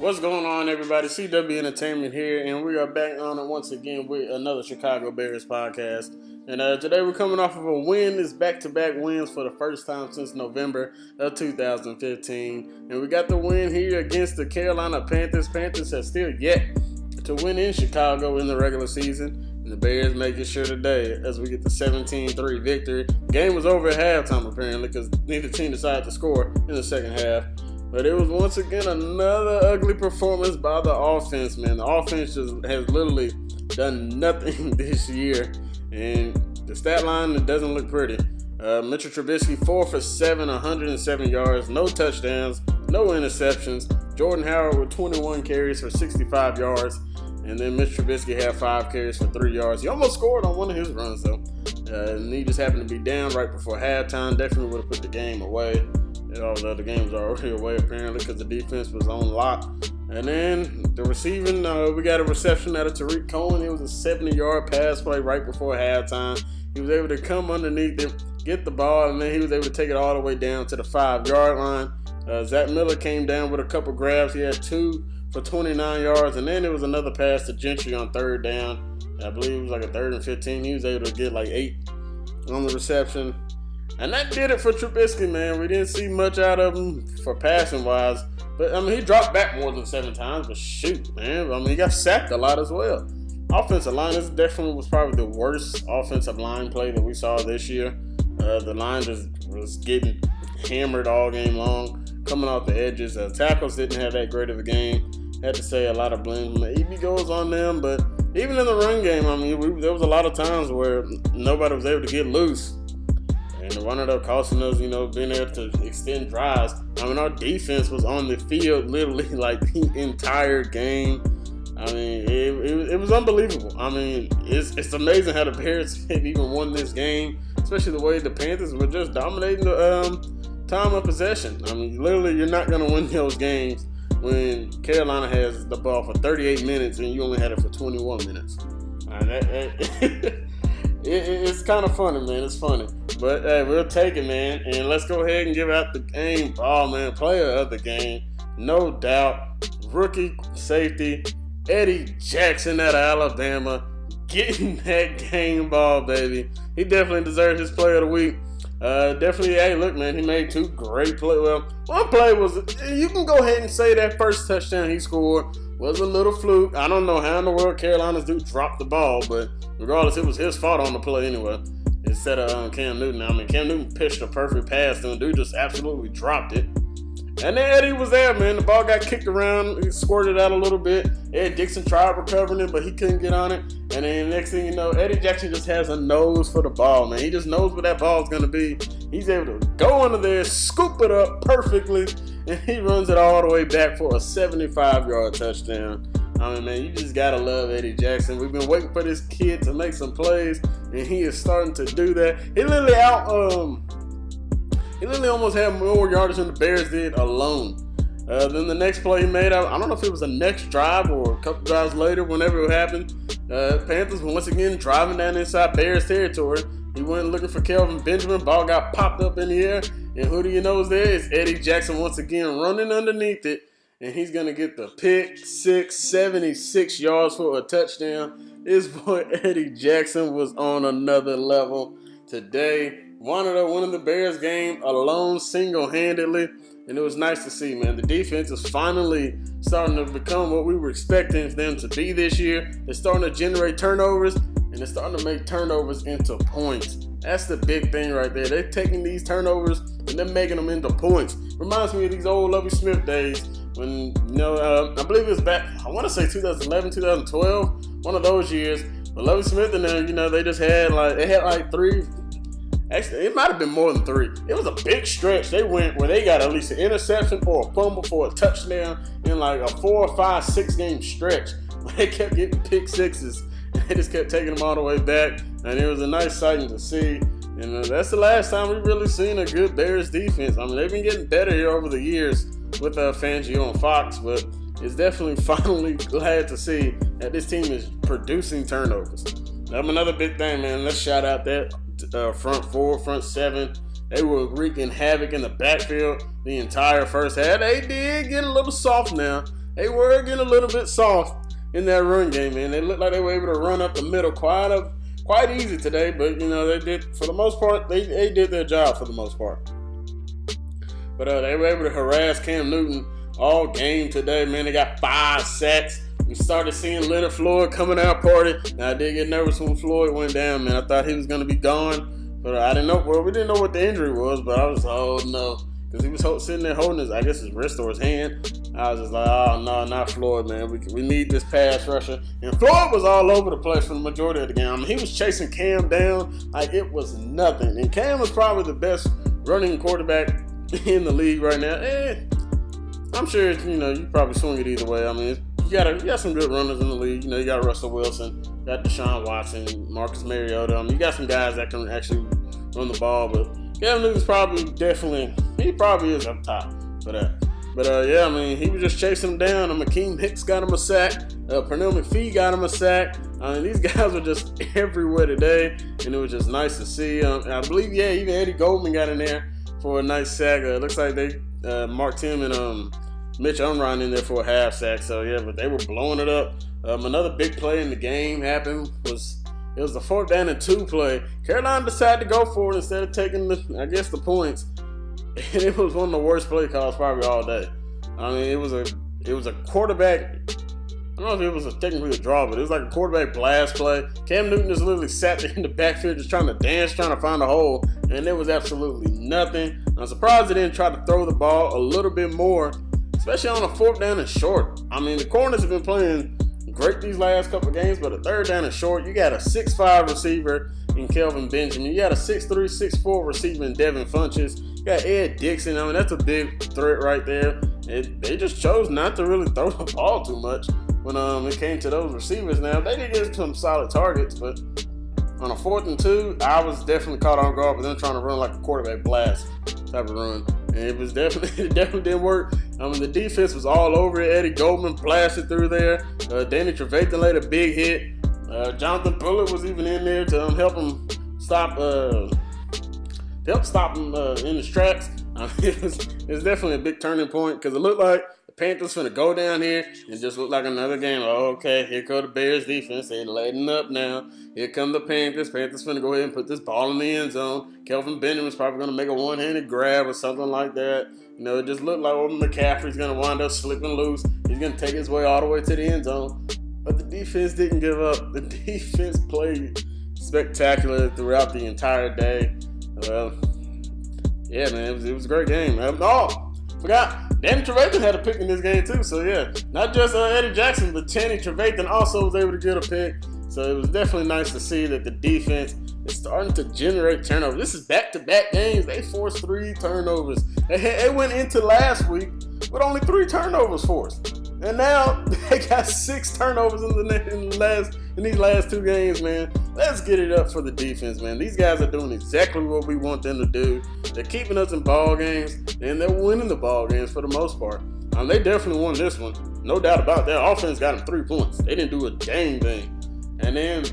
What's going on, everybody? CW Entertainment here, and we are back on it once again with another Chicago Bears podcast. And today we're coming off of a win. It's back-to-back wins for the first time since November of 2015. And we got the win here against the Carolina Panthers. Panthers have still yet to win in Chicago in the regular season. And the Bears making sure today as we get the 17-3 victory. Game was over at halftime, apparently, because neither team decided to score in the second half. But it was once again another ugly performance by the offense, man. The offense just has literally done nothing this year. And the stat line, it doesn't look pretty. Mitchell Trubisky, 4 for 7, 107 yards, no touchdowns, no interceptions. Jordan Howard with 21 carries for 65 yards. And then Mitch Trubisky had 5 carries for 3 yards. He almost scored on one of his runs, though. And he just happened to be down right before halftime. Definitely would have put the game away. All the other games are already away, apparently, because the defense was on lock. And then the receiving, we got a reception out of Tariq Cohen. It was a 70-yard pass play right before halftime. He was able to come underneath it, get the ball, and then he was able to take it all the way down to the 5-yard line. Zach Miller came down with a couple grabs. He had 2 for 29 yards, and then there was another pass to Gentry on third down. I believe it was like a 3rd and 15. He was able to get like 8 on the reception. And that did it for Trubisky, man. We didn't see much out of him for passing-wise. But, I mean, he dropped back more than 7 times. But, shoot, man. I mean, he got sacked a lot as well. Offensive line, this definitely was probably the worst offensive line play that we saw this year. The line just was getting hammered all game long, coming off the edges. Tackles didn't have that great of a game. Had to say a lot of blame. Maybe goes on them. But even in the run game, I mean, there was a lot of times where nobody was able to get loose. And the runner up costing us, being able to extend drives. I mean, our defense was on the field literally like the entire game. I mean, it was unbelievable. I mean, it's amazing how the Bears have even won this game, especially the way the Panthers were just dominating the time of possession. I mean, literally, you're not going to win those games when Carolina has the ball for 38 minutes and you only had it for 21 minutes. It's kind of funny, man. It's funny. But, hey, we'll take it, man. And let's go ahead and give out the game ball, man. Player of the game. No doubt. Rookie safety. Eddie Jackson out of Alabama. Getting that game ball, baby. He definitely deserves his player of the week. Definitely, hey, look, man. He made 2 great plays. Well, one play was, you can go ahead and say that first touchdown he scored was a little fluke. I don't know how in the world Carolina's dude dropped the ball, but regardless, it was his fault on the play anyway. Instead of Cam Newton. I mean, Cam Newton pitched a perfect pass, and the dude just absolutely dropped it. And then Eddie was there, man. The ball got kicked around. He squirted out a little bit. Ed Dixon tried recovering it, but he couldn't get on it. And then next thing you know, Eddie Jackson just has a nose for the ball, man. He just knows where that ball's going to be. He's able to go under there, scoop it up perfectly, and he runs it all the way back for a 75-yard touchdown. I mean, man, you just got to love Eddie Jackson. We've been waiting for this kid to make some plays, and he is starting to do that. He literally almost had more yardage than the Bears did alone. Then the next play he made, I don't know if it was the next drive or a couple drives later, whenever it happened. Panthers once again driving down inside Bears territory. He went looking for Kelvin Benjamin. Ball got popped up in the air. And who do you know is there? It's Eddie Jackson once again running underneath it. And he's going to get the pick six, 76 yards for a touchdown. This boy Eddie Jackson was on another level today. Wanted to win the Bears game alone, single-handedly. And it was nice to see, man. The defense is finally starting to become what we were expecting them to be this year. They're starting to generate turnovers, and they're starting to make turnovers into points. That's the big thing right there. They're taking these turnovers, and they're making them into points. Reminds me of these old Lovie Smith days when, I believe it was back, I want to say 2011, 2012, one of those years. But Lovie Smith and them, they just had like 3. Actually, it might have been more than 3. It was a big stretch. They went where they got at least an interception or a fumble for a touchdown in like a 4, 5, 6 game stretch. They kept getting pick sixes. They just kept taking them all the way back. And it was a nice sight to see. And that's the last time we've really seen a good Bears defense. I mean, they've been getting better here over the years with Fangio and Fox. But it's definitely finally glad to see that this team is producing turnovers. Another big thing, man. Let's shout out that front 4, front 7. They were wreaking havoc in the backfield the entire first half. They did get a little soft now. they were getting a little bit soft in that run game, man. They looked like they were able to run up the middle quite easy today, but they did, for the most part, they did their job for the most part. But they were able to harass Cam Newton all game today, man. They got 5 sacks. We started seeing Leonard Floyd coming out party. Now, I did get nervous when Floyd went down, man. I thought he was going to be gone, but I didn't know. Well, we didn't know what the injury was, but I was, oh no, because he was sitting there holding his wrist or his hand. I was just like, oh no, not Floyd, man. We need this pass rusher. And Floyd was all over the place for the majority of the game. I mean, he was chasing Cam down like it was nothing. And Cam was probably the best running quarterback in the league right now. I'm sure you probably swing it either way. I mean, you got some good runners in the league. You got Russell Wilson, you got Deshaun Watson, Marcus Mariota. You got some guys that can actually run the ball, but Cam Newton's he probably is up top for that. But yeah, I mean, he was just chasing him down. Akeem Hicks got him a sack. Pernell McPhee got him a sack. I mean, these guys were just everywhere today, and it was just nice to see. I believe, even Eddie Goldman got in there for a nice sack. It looks like they marked him and Mitch Unrein in there for a half sack. So yeah, but they were blowing it up. Another big play in the game happened. It was the 4th down and 2 play. Carolina decided to go for it instead of taking the points. And it was one of the worst play calls probably all day. I mean, it was a quarterback. I don't know if it was technically a draw, but it was like a quarterback blast play. Cam Newton just literally sat there in the backfield just trying to dance, trying to find a hole, and there was absolutely nothing. I'm surprised they didn't try to throw the ball a little bit more, especially on a 4th down and short. I mean, the corners have been playing great these last couple of games, but a 3rd down and short, you got a 6'5" receiver in Kelvin Benjamin. You got a 6'3", 6'4" receiver in Devin Funchess. You got Ed Dixon. I mean, that's a big threat right there. They just chose not to really throw the ball too much when it came to those receivers. Now, they did get some solid targets, but on a 4th and 2, I was definitely caught on guard with them trying to run like a quarterback blast type of run. And it definitely didn't work. I mean, the defense was all over it. Eddie Goldman blasted through there. Danny Trevathan laid a big hit. Jonathan Bullitt was even in there to help him stop him in his tracks. It was definitely a big turning point because it looked like the Panthers finna go down here and just look like another game. Oh, okay, here come the Bears defense. They're letting up now. Here come the Panthers. Panthers finna go ahead and put this ball in the end zone. Kelvin Benjamin's probably gonna make a one-handed grab or something like that. It just looked like McCaffrey's gonna wind up slipping loose. He's gonna take his way all the way to the end zone. But the defense didn't give up. The defense played spectacular throughout the entire day. Yeah, man, it was a great game. Forgot, Danny Trevathan had a pick in this game too. So yeah, not just Eddie Jackson, but Danny Trevathan also was able to get a pick. So it was definitely nice to see that the defense is starting to generate turnovers. This is back-to-back games. They forced 3 turnovers. They went into last week with only 3 turnovers forced. And now they got 6 turnovers in these last 2 games, man. Let's get it up for the defense, man. These guys are doing exactly what we want them to do. They're keeping us in ball games, and they're winning the ball games for the most part. They definitely won this one. No doubt about that. Offense got them 3 points. They didn't do a dang thing. And then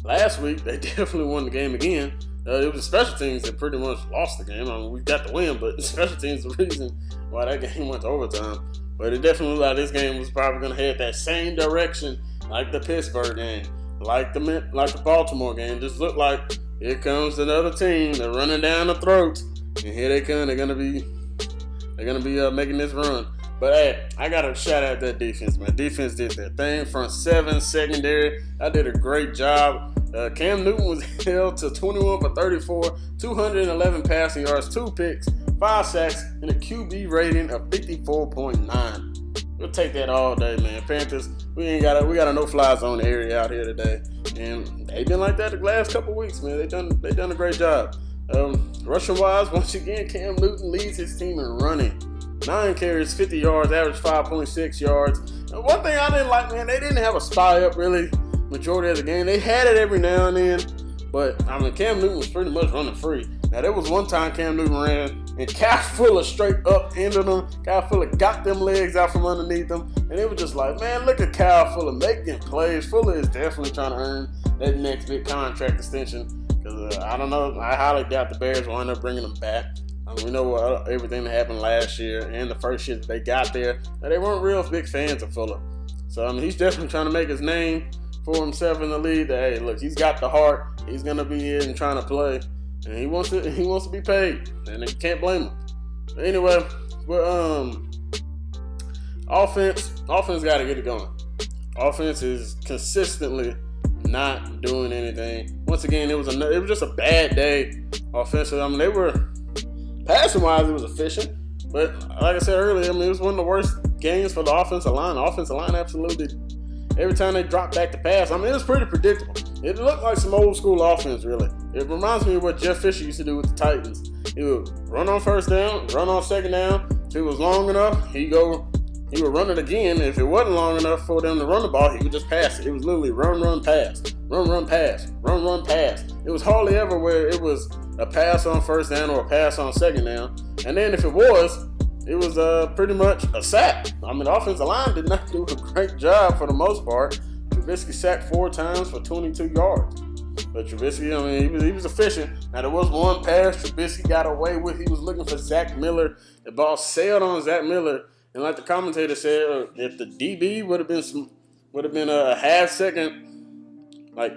last week, they definitely won the game again. It was the special teams that pretty much lost the game. I mean, we got the win, but the special teams is the reason why that game went to overtime. But it definitely looked like this game was probably going to head that same direction like the Pittsburgh game, like the Baltimore game. Just looked like here comes another team. They're running down the throats, and here they come. They're gonna be making this run. But hey, I gotta shout out that defense, man. Defense did their thing. Front 7, secondary. I did a great job. Cam Newton was held to 21 for 34, 211 passing yards, 2 picks, 5 sacks, and a QB rating of 54.9. We'll take that all day, man. Panthers, we got a no-fly zone area out here today, and they've been like that the last couple weeks, man. They done a great job. Rushing wise, once again, Cam Newton leads his team in running. 9 carries, 50 yards, average 5.6 yards. And one thing I didn't like, man, they didn't have a spy up really majority of the game. They had it every now and then, but Cam Newton was pretty much running free. Now there was one time Cam Newton ran and Kyle Fuller straight up ended him. Kyle Fuller got them legs out from underneath him, and it was just like, man, look at Kyle Fuller making plays. Fuller is definitely trying to earn that next big contract extension because I don't know. I highly doubt the Bears will end up bringing him back. We know everything that happened last year and the first year that they got there. They weren't real big fans of Fuller. So, he's definitely trying to make his name for himself in the league. That, hey, look, he's got the heart. He's going to be in and trying to play. And he wants to be paid. And you can't blame him. But anyway, offense got to get it going. Offense is consistently not doing anything. Once again, it was just a bad day offensively. They were passing wise, it was efficient, but like I said earlier, it was one of the worst games for the offensive line. The offensive line absolutely, every time they dropped back to pass, it was pretty predictable. It looked like some old school offense, really. It reminds me of what Jeff Fisher used to do with the Titans. He would run on first down, run on second down. If it was long enough, he would run it again. If it wasn't long enough for them to run the ball, he would just pass it. It was literally run, pass, run, pass, run, pass. It was hardly ever where it was a pass on first down or a pass on second down. And then if it was pretty much a sack. The offensive line did not do a great job for the most part. Trubisky sacked 4 times for 22 yards. But Trubisky, he was efficient. Now, there was one pass Trubisky got away with. He was looking for Zach Miller. The ball sailed on Zach Miller. And like the commentator said, if the DB would have been a half second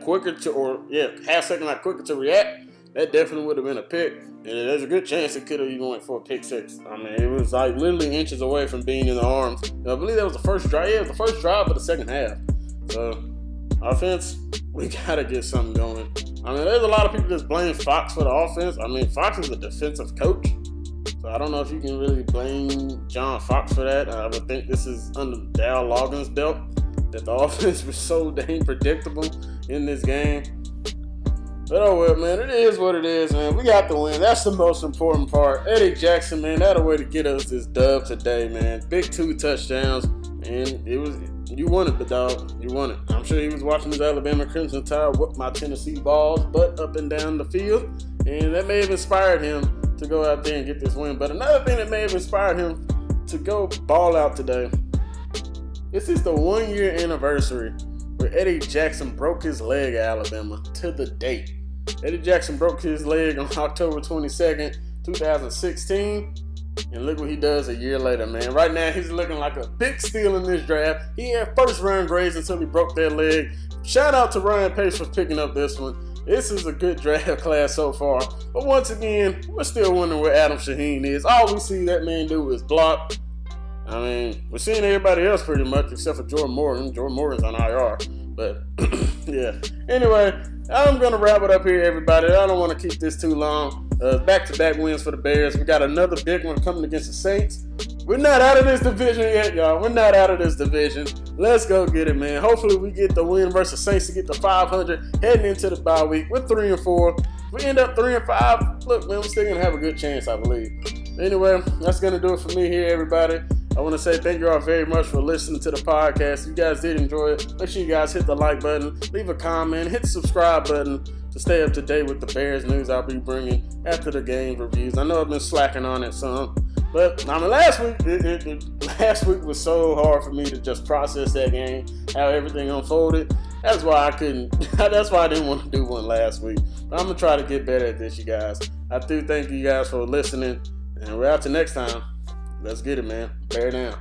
quicker to react, that definitely would have been a pick. And there's a good chance it could have even went for a pick 6. It was literally inches away from being in the arms. I believe that was the first drive. Yeah, it was the first drive of the second half. So, offense, we got to get something going. There's a lot of people that blame Fox for the offense. Fox is a defensive coach. So I don't know if you can really blame John Fox for that. I would think this is under Dal Loggins' belt that the offense was so dang predictable in this game. But oh well, man, it is what it is, man. We got the win. That's the most important part. Eddie Jackson, man, that a way to get us this dub today, man. Big 2 touchdowns, and you won it, the dog. You won it. I'm sure he was watching his Alabama Crimson Tide whoop my Tennessee balls butt up and down the field, and that may have inspired him to go out there and get this win. But another thing that may have inspired him to go ball out today, this is the 1-year anniversary where Eddie Jackson broke his leg at Alabama to the date. Eddie Jackson broke his leg on October 22nd, 2016. And look what he does a year later, man. Right now, he's looking like a big steal in this draft. He had first round grades until he broke that leg. Shout out to Ryan Pace for picking up this one. This is a good draft class so far. But once again, we're still wondering where Adam Shaheen is. All we see that man do is block. We're seeing everybody else pretty much except for Jordan Morgan. Jordan Morgan's on IR. But, yeah. Anyway, I'm going to wrap it up here, everybody. I don't want to keep this too long. Back-to-back wins for the Bears. We got another big one coming against the Saints. We're not out of this division yet, y'all. We're not out of this division. Let's go get it, man. Hopefully we get the win versus Saints to get to 500 heading into the bye week. We're 3-4. If we end up 3-5, look, man, we're still going to have a good chance, I believe. Anyway, that's going to do it for me here, everybody. I want to say thank you all very much for listening to the podcast. If you guys did enjoy it, make sure you guys hit the like button, leave a comment, hit the subscribe button to stay up to date with the Bears news I'll be bringing after the game reviews. I know I've been slacking on it some, but last week was so hard for me to just process that game, how everything unfolded. That's why I didn't want to do one last week. But I'm going to try to get better at this, you guys. I do thank you guys for listening, and we're out to next time. Let's get it, man. Bear down.